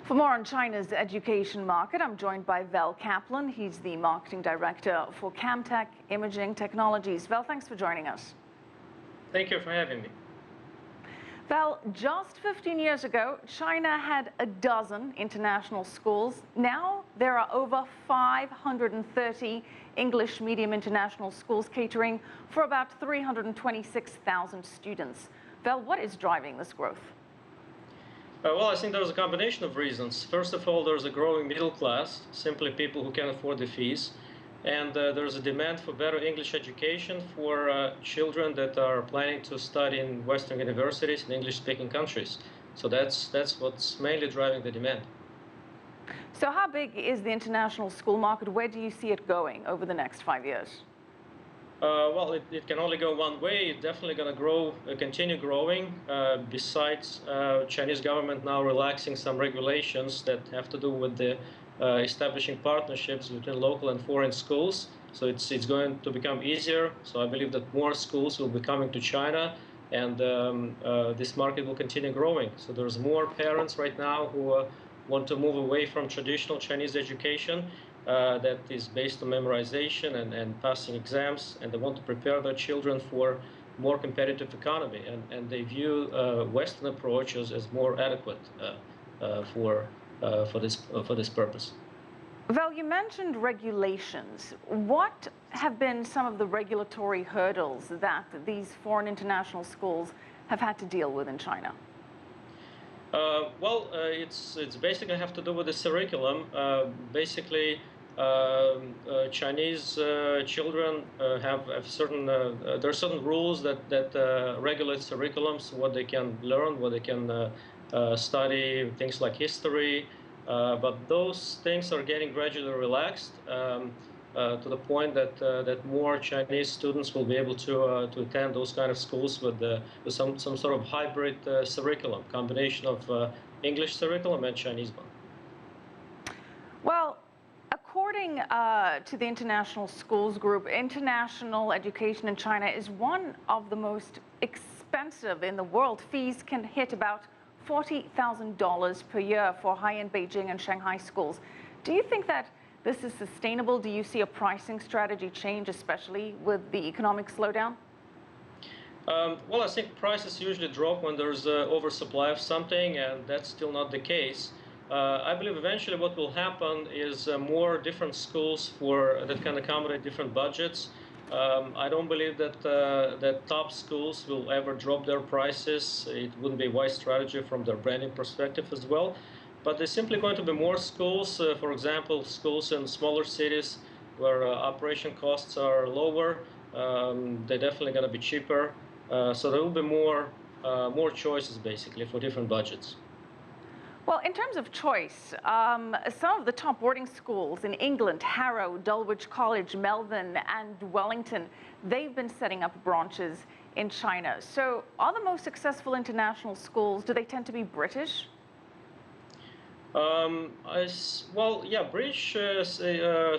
For more on China's education market, I'm joined by Val Kaplan. He's the marketing director for Camtek Imaging Technologies. Val, thanks for joining us. Thank you for having me. Val, just 15 years ago, China had a dozen international schools. Now there are over 530 English medium international schools catering for about 326,000 students. Val, what is driving this growth? Well, I think there's a combination of reasons. First of all, there's a growing middle class, simply people who can afford the fees. And there's a demand for better English education for children that are planning to study in Western universities in English-speaking countries. So that's what's mainly driving the demand. So how big is the international school market? Where do you see it going over the next 5 years? Well, it can only go one way. It's definitely going to grow, continue growing. Besides, Chinese government now relaxing some regulations that have to do with the establishing partnerships between local and foreign schools. So it's going to become easier. So I believe that more schools will be coming to China, and this market will continue growing. So there's more parents right now who want to move away from traditional Chinese education that is based on memorization and passing exams, and they want to prepare their children for more competitive economy, and they view Western approach as more adequate for this purpose. Val, you mentioned regulations. What have been some of the regulatory hurdles that these foreign international schools have had to deal with in China? Well, it's basically have to do with the curriculum. Basically, Chinese children have certain there are certain rules that regulate curriculums, what they can learn, what they can study, things like history. But those things are getting gradually relaxed to the point that more Chinese students will be able to attend those kind of schools with some sort of hybrid curriculum, combination of English curriculum and Chinese one. Well, according to the International Schools Group, international education in China is one of the most expensive in the world. Fees can hit about $40,000 per year for high-end Beijing and Shanghai schools. Do you think that this is sustainable? Do you see a pricing strategy change, especially with the economic slowdown? Well, I think prices usually drop when there's oversupply of something, and that's still not the case. I believe eventually what will happen is more different schools that can accommodate different budgets. I don't believe that top schools will ever drop their prices. It wouldn't be a wise strategy from their branding perspective as well. But there's simply going to be more schools, for example, schools in smaller cities where operation costs are lower. They're definitely going to be cheaper. So there will be more choices, basically, for different budgets. Well, in terms of choice, some of the top boarding schools in England, Harrow, Dulwich College, Melbourne, and Wellington, they've been setting up branches in China. So are the most successful international schools, do they tend to be British? Well, yeah, British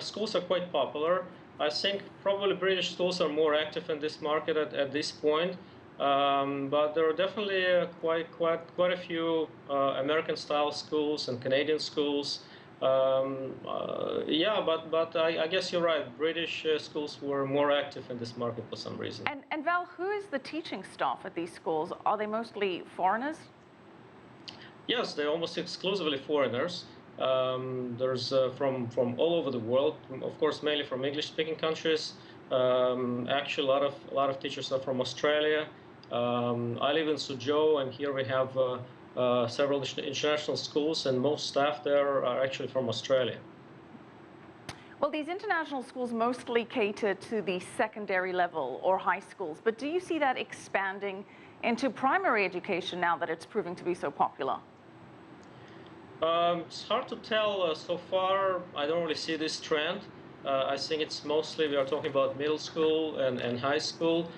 schools are quite popular. I think probably British schools are more active in this market at this point. But there are definitely quite a few American-style schools and Canadian schools. Yeah, but I guess you're right. British schools were more active in this market for some reason. And Val, who is the teaching staff at these schools? Are they mostly foreigners? Yes, they're almost exclusively foreigners. There's from all over the world, of course, mainly from English-speaking countries. Actually, a lot of teachers are from Australia. I live in Suzhou, and here we have several international schools, and most staff there are actually from Australia. Well, these international schools mostly cater to the secondary level or high schools, but do you see that expanding into primary education now that it's proving to be so popular? It's hard to tell so far. I don't really see this trend. I think it's mostly we are talking about middle school and high school.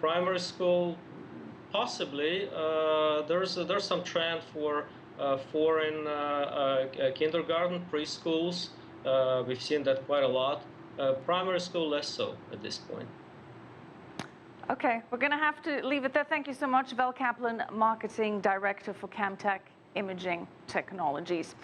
Primary school, possibly. There's some trend for foreign kindergarten, preschools. We've seen that quite a lot. Primary school, less so at this point. Okay, we're going to have to leave it there. Thank you so much, Val Kaplan, Marketing Director for Camtek Imaging Technologies.